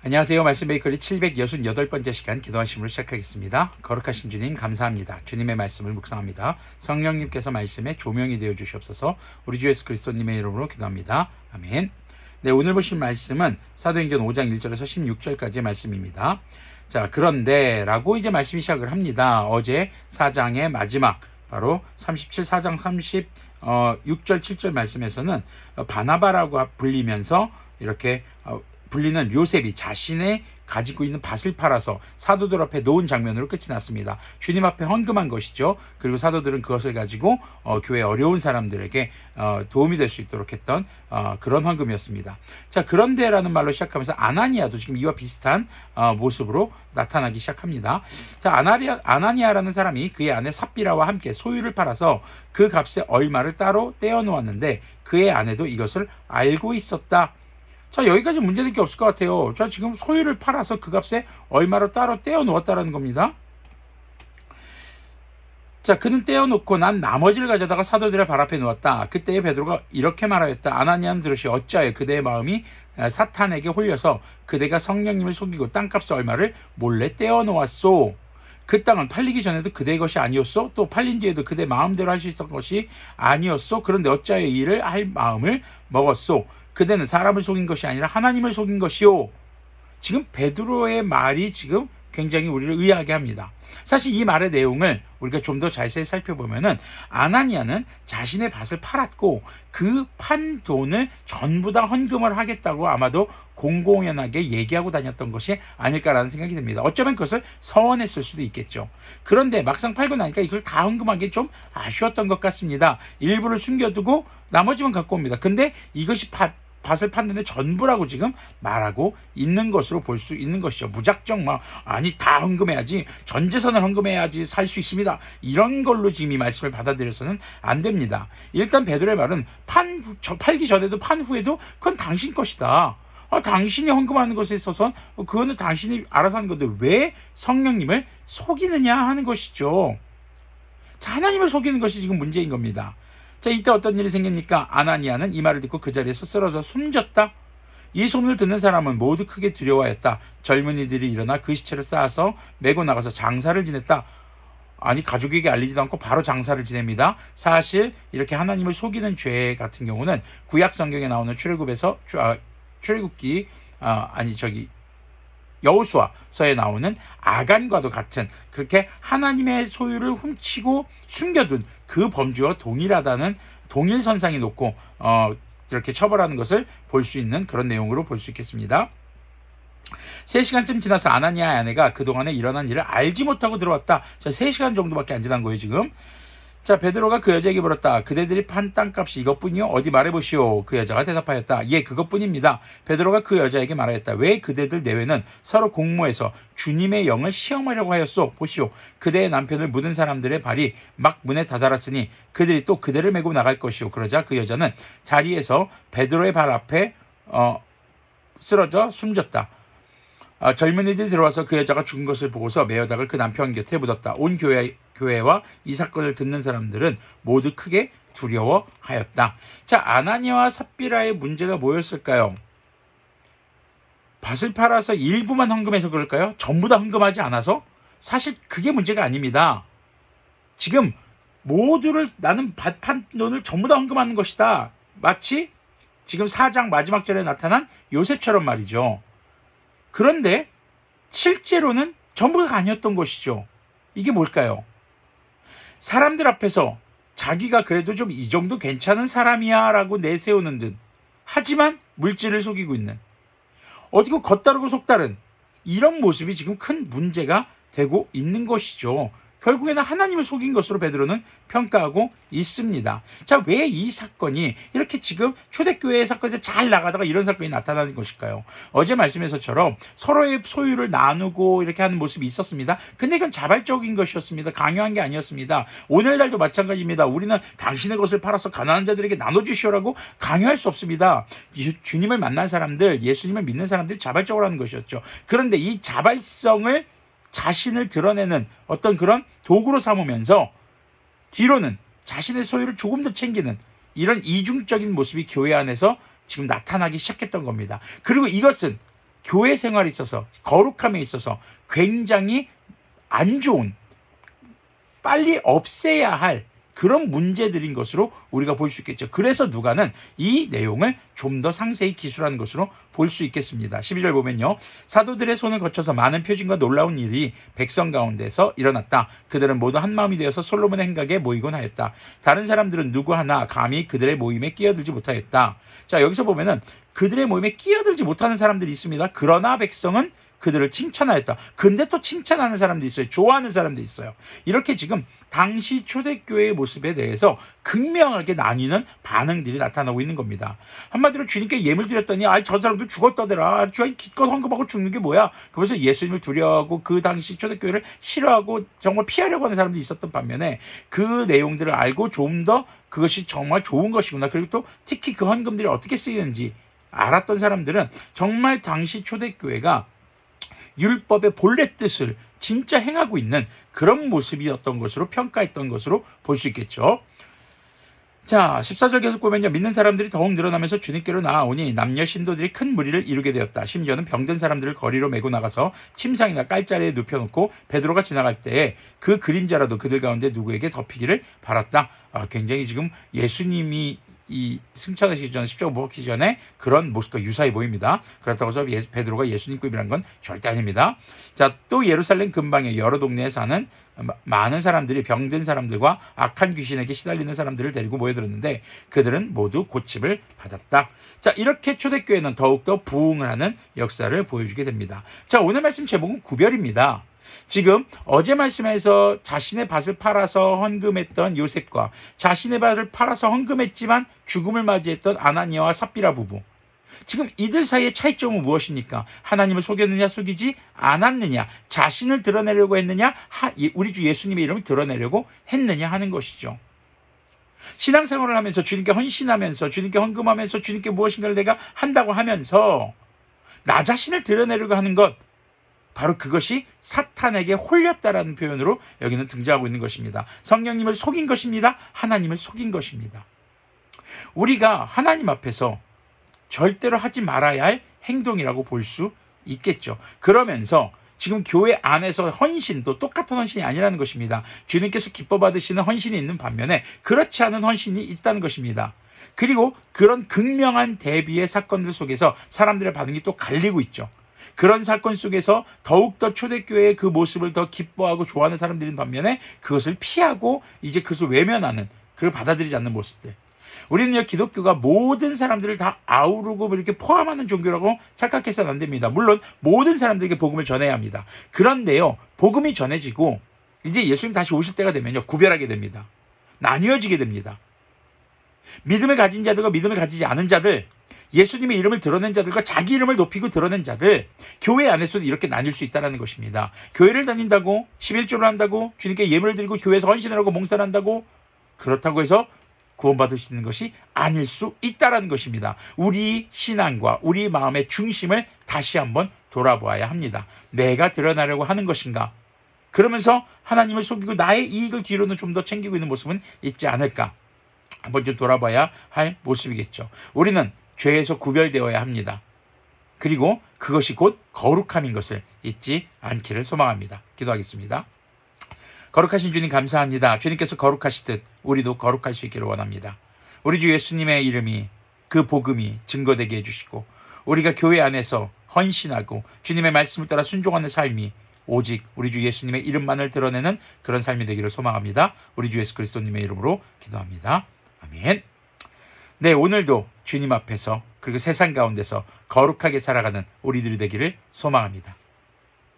안녕하세요. 말씀 베이커리 768번째 시간 기도하심으로 시작하겠습니다. 거룩하신 주님 감사합니다. 주님의 말씀을 묵상합니다. 성령님께서 말씀에 조명이 되어 주시옵소서. 우리 주 예수 그리스도님의 이름으로 기도합니다. 아멘. 네, 오늘 보신 말씀은 사도행전 5장 1절에서 16절까지의 말씀입니다. 자, 그런데 라고 이제 말씀이 시작을 합니다. 어제 4장의 마지막 바로 4장 36절 7절 말씀에서는 바나바라고 불리면서 이렇게 불리는 요셉이 자신의 가지고 있는 밭을 팔아서 사도들 앞에 놓은 장면으로 끝이 났습니다. 주님 앞에 헌금한 것이죠. 그리고 사도들은 그것을 가지고 교회 어려운 사람들에게 도움이 될 수 있도록 했던 그런 헌금이었습니다. 자, 그런데라는 말로 시작하면서 아나니아도 지금 이와 비슷한 모습으로 나타나기 시작합니다. 자, 아나니아라는 사람이 그의 아내 삽비라와 함께 소유를 팔아서 그 값의 얼마를 따로 떼어 놓았는데 그의 아내도 이것을 알고 있었다. 자, 여기까지 문제될 게 없을 것 같아요. 자, 지금 소유를 팔아서 그 값에 얼마로 따로 떼어 놓았다라는 겁니다. 자, 그는 떼어 놓고 난 나머지를 가져다가 사도들의 발 앞에 놓았다. 그때에 베드로가 이렇게 말하였다. 아나니아는 들으시 어찌하여 그대의 마음이 사탄에게 홀려서 그대가 성령님을 속이고 땅값의 얼마를 몰래 떼어 놓았소. 그 땅은 팔리기 전에도 그대의 것이 아니었소? 또 팔린 뒤에도 그대 마음대로 할 수 있었던 것이 아니었소? 그런데 어찌하여 이 일을 할 마음을 먹었소? 그대는 사람을 속인 것이 아니라 하나님을 속인 것이요. 지금 베드로의 말이 지금 굉장히 우리를 의아하게 합니다. 사실 이 말의 내용을 우리가 좀 더 자세히 살펴보면은 아나니아는 자신의 밭을 팔았고 그 판 돈을 전부 다 헌금을 하겠다고 아마도 공공연하게 얘기하고 다녔던 것이 아닐까라는 생각이 듭니다. 어쩌면 그것을 서원했을 수도 있겠죠. 그런데 막상 팔고 나니까 이걸 다 헌금하기 좀 아쉬웠던 것 같습니다. 일부를 숨겨두고 나머지만 갖고 옵니다. 근데 이것이 밭을 판는데 전부라고 지금 말하고 있는 것으로 볼 수 있는 것이죠. 무작정 아니 다 헌금해야지, 전 재산을 헌금해야지 살 수 있습니다. 이런 걸로 지금 이 말씀을 받아들여서는 안 됩니다. 일단 베드로의 말은 팔기 전에도 판 후에도 그건 당신 것이다. 당신이 헌금하는 것에 있어서 그거는 당신이 알아서 하는 건데 왜 성령님을 속이느냐 하는 것이죠. 자, 하나님을 속이는 것이 지금 문제인 겁니다. 자, 이때 어떤 일이 생깁니까? 아나니아는 이 말을 듣고 그 자리에서 쓰러져 숨졌다. 이 소문을 듣는 사람은 모두 크게 두려워했다. 젊은이들이 일어나 그 시체를 쌓아서 메고 나가서 장사를 지냈다. 아니, 가족에게 알리지도 않고 바로 장사를 지냅니다. 사실 이렇게 하나님을 속이는 죄 같은 경우는 구약 성경에 나오는 출애굽기 여호수아서에 나오는 아간과도 같은 그렇게 하나님의 소유를 훔치고 숨겨둔 그 범죄와 동일하다는 동일선상에 놓고 이렇게 처벌하는 것을 볼 수 있는 그런 내용으로 볼 수 있겠습니다. 3시간쯤 지나서 아나니아의 아내가 그동안에 일어난 일을 알지 못하고 들어왔다. 자, 3시간 정도밖에 안 지난 거예요 지금. 자, 베드로가 그 여자에게 물었다. 그대들이 판 땅값이 이것뿐이요? 어디 말해보시오. 그 여자가 대답하였다. 예, 그것뿐입니다. 베드로가 그 여자에게 말하였다. 왜 그대들 내외는 서로 공모해서 주님의 영을 시험하려고 하였소? 보시오. 그대의 남편을 묻은 사람들의 발이 막 문에 다다랐으니 그들이 또 그대를 메고 나갈 것이오. 그러자 그 여자는 자리에서 베드로의 발 앞에 쓰러져 숨졌다. 젊은이들이 들어와서 그 여자가 죽은 것을 보고서 메어닥을 그 남편 곁에 묻었다. 온 교회와 이 사건을 듣는 사람들은 모두 크게 두려워하였다. 자, 아나니아와 삽비라의 문제가 뭐였을까요? 밭을 팔아서 일부만 헌금해서 그럴까요? 전부 다 헌금하지 않아서? 사실 그게 문제가 아닙니다. 지금 모두를 나는 밭 판 돈을 전부 다 헌금하는 것이다. 마치 지금 4장 마지막 절에 나타난 요셉처럼 말이죠. 그런데 실제로는 전부가 아니었던 것이죠. 이게 뭘까요? 사람들 앞에서 자기가 그래도 좀 이 정도 괜찮은 사람이야 라고 내세우는 듯 하지만 물질을 속이고 있는 어디고 겉다르고 속다른 이런 모습이 지금 큰 문제가 되고 있는 것이죠. 결국에는 하나님을 속인 것으로 베드로는 평가하고 있습니다. 자, 왜 이 사건이 이렇게 지금 초대교회의 사건에서 잘 나가다가 이런 사건이 나타나는 것일까요? 어제 말씀에서처럼 서로의 소유를 나누고 이렇게 하는 모습이 있었습니다. 근데 이건 자발적인 것이었습니다. 강요한 게 아니었습니다. 오늘날도 마찬가지입니다. 우리는 당신의 것을 팔아서 가난한 자들에게 나눠주시오라고 강요할 수 없습니다. 주님을 만난 사람들, 예수님을 믿는 사람들이 자발적으로 하는 것이었죠. 그런데 이 자발성을 자신을 드러내는 어떤 그런 도구로 삼으면서 뒤로는 자신의 소유를 조금 더 챙기는 이런 이중적인 모습이 교회 안에서 지금 나타나기 시작했던 겁니다. 그리고 이것은 교회 생활에 있어서, 거룩함에 있어서 굉장히 안 좋은, 빨리 없애야 할 그런 문제들인 것으로 우리가 볼 수 있겠죠. 그래서 누가는 이 내용을 좀 더 상세히 기술하는 것으로 볼 수 있겠습니다. 12절 보면요. 사도들의 손을 거쳐서 많은 표징과 놀라운 일이 백성 가운데서 일어났다. 그들은 모두 한 마음이 되어서 솔로몬의 행각에 모이곤 하였다. 다른 사람들은 누구 하나 감히 그들의 모임에 끼어들지 못하였다. 자, 여기서 보면은 그들의 모임에 끼어들지 못하는 사람들이 있습니다. 그러나 백성은 그들을 칭찬하였다. 근데 또 칭찬하는 사람도 있어요. 좋아하는 사람도 있어요. 이렇게 지금 당시 초대교회의 모습에 대해서 극명하게 나뉘는 반응들이 나타나고 있는 겁니다. 한마디로 주님께 예물 드렸더니 저 사람도 죽었다더라. 기껏 헌금하고 죽는 게 뭐야. 그래서 예수님을 두려워하고 그 당시 초대교회를 싫어하고 정말 피하려고 하는 사람도 있었던 반면에 그 내용들을 알고 좀 더 그것이 정말 좋은 것이구나. 그리고 또 특히 그 헌금들이 어떻게 쓰이는지 알았던 사람들은 정말 당시 초대교회가 율법의 본래 뜻을 진짜 행하고 있는 그런 모습이었던 것으로 평가했던 것으로 볼 수 있겠죠. 자, 14절 계속 보면요. 믿는 사람들이 더욱 늘어나면서 주님께로 나아오니 남녀 신도들이 큰 무리를 이루게 되었다. 심지어는 병든 사람들을 거리로 메고 나가서 침상이나 깔자리에 눕혀놓고 베드로가 지나갈 때에 그 그림자라도 그들 가운데 누구에게 덮이기를 바랐다. 굉장히 지금 예수님이 이 승천하시기 전에 십자가 못 박히기 전에 그런 모습과 유사해 보입니다. 그렇다고 해서 베드로가 예수님급이라는 건 절대 아닙니다. 자, 또 예루살렘 근방의 여러 동네에 사는 많은 사람들이 병든 사람들과 악한 귀신에게 시달리는 사람들을 데리고 모여들었는데 그들은 모두 고침을 받았다. 자, 이렇게 초대교회는 더욱더 부흥을 하는 역사를 보여주게 됩니다. 자, 오늘 말씀 제목은 구별입니다. 지금 어제 말씀에서 자신의 밭을 팔아서 헌금했던 요셉과 자신의 밭을 팔아서 헌금했지만 죽음을 맞이했던 아나니아와 삽비라 부부, 지금 이들 사이의 차이점은 무엇입니까? 하나님을 속였느냐 속이지 않았느냐, 자신을 드러내려고 했느냐, 우리 주 예수님의 이름을 드러내려고 했느냐 하는 것이죠. 신앙생활을 하면서 주님께 헌신하면서 주님께 헌금하면서 주님께 무엇인가를 내가 한다고 하면서 나 자신을 드러내려고 하는 것, 바로 그것이 사탄에게 홀렸다라는 표현으로 여기는 등장하고 있는 것입니다. 성령님을 속인 것입니다. 하나님을 속인 것입니다. 우리가 하나님 앞에서 절대로 하지 말아야 할 행동이라고 볼 수 있겠죠. 그러면서 지금 교회 안에서 헌신도 똑같은 헌신이 아니라는 것입니다. 주님께서 기뻐 받으시는 헌신이 있는 반면에 그렇지 않은 헌신이 있다는 것입니다. 그리고 그런 극명한 대비의 사건들 속에서 사람들의 반응이 또 갈리고 있죠. 그런 사건 속에서 더욱더 초대교회의 그 모습을 더 기뻐하고 좋아하는 사람들인 반면에 그것을 피하고 이제 그것을 외면하는, 그걸 받아들이지 않는 모습들. 우리는요, 기독교가 모든 사람들을 다 아우르고 이렇게 포함하는 종교라고 착각해서는 안 됩니다. 물론 모든 사람들에게 복음을 전해야 합니다. 그런데요, 복음이 전해지고 이제 예수님 다시 오실 때가 되면요, 구별하게 됩니다. 나뉘어지게 됩니다. 믿음을 가진 자들과 믿음을 가지지 않은 자들, 예수님의 이름을 드러낸 자들과 자기 이름을 높이고 드러낸 자들, 교회 안에서도 이렇게 나뉠 수 있다는 것입니다. 교회를 다닌다고, 11조를 한다고, 주님께 예물을 드리고 교회에서 헌신을 하고 봉사를 한다고, 그렇다고 해서 구원받을 수 있는 것이 아닐 수 있다는 것입니다. 우리 신앙과 우리 마음의 중심을 다시 한번 돌아보아야 합니다. 내가 드러나려고 하는 것인가? 그러면서 하나님을 속이고 나의 이익을 뒤로는 좀 더 챙기고 있는 모습은 있지 않을까? 한번 좀 돌아봐야 할 모습이겠죠. 우리는 죄에서 구별되어야 합니다. 그리고 그것이 곧 거룩함인 것을 잊지 않기를 소망합니다. 기도하겠습니다. 거룩하신 주님 감사합니다. 주님께서 거룩하시듯 우리도 거룩할 수 있기를 원합니다. 우리 주 예수님의 이름이, 그 복음이 증거되게 해주시고 우리가 교회 안에서 헌신하고 주님의 말씀을 따라 순종하는 삶이 오직 우리 주 예수님의 이름만을 드러내는 그런 삶이 되기를 소망합니다. 우리 주 예수 그리스도님의 이름으로 기도합니다. 아멘. 네, 오늘도 주님 앞에서 그리고 세상 가운데서 거룩하게 살아가는 우리들이 되기를 소망합니다.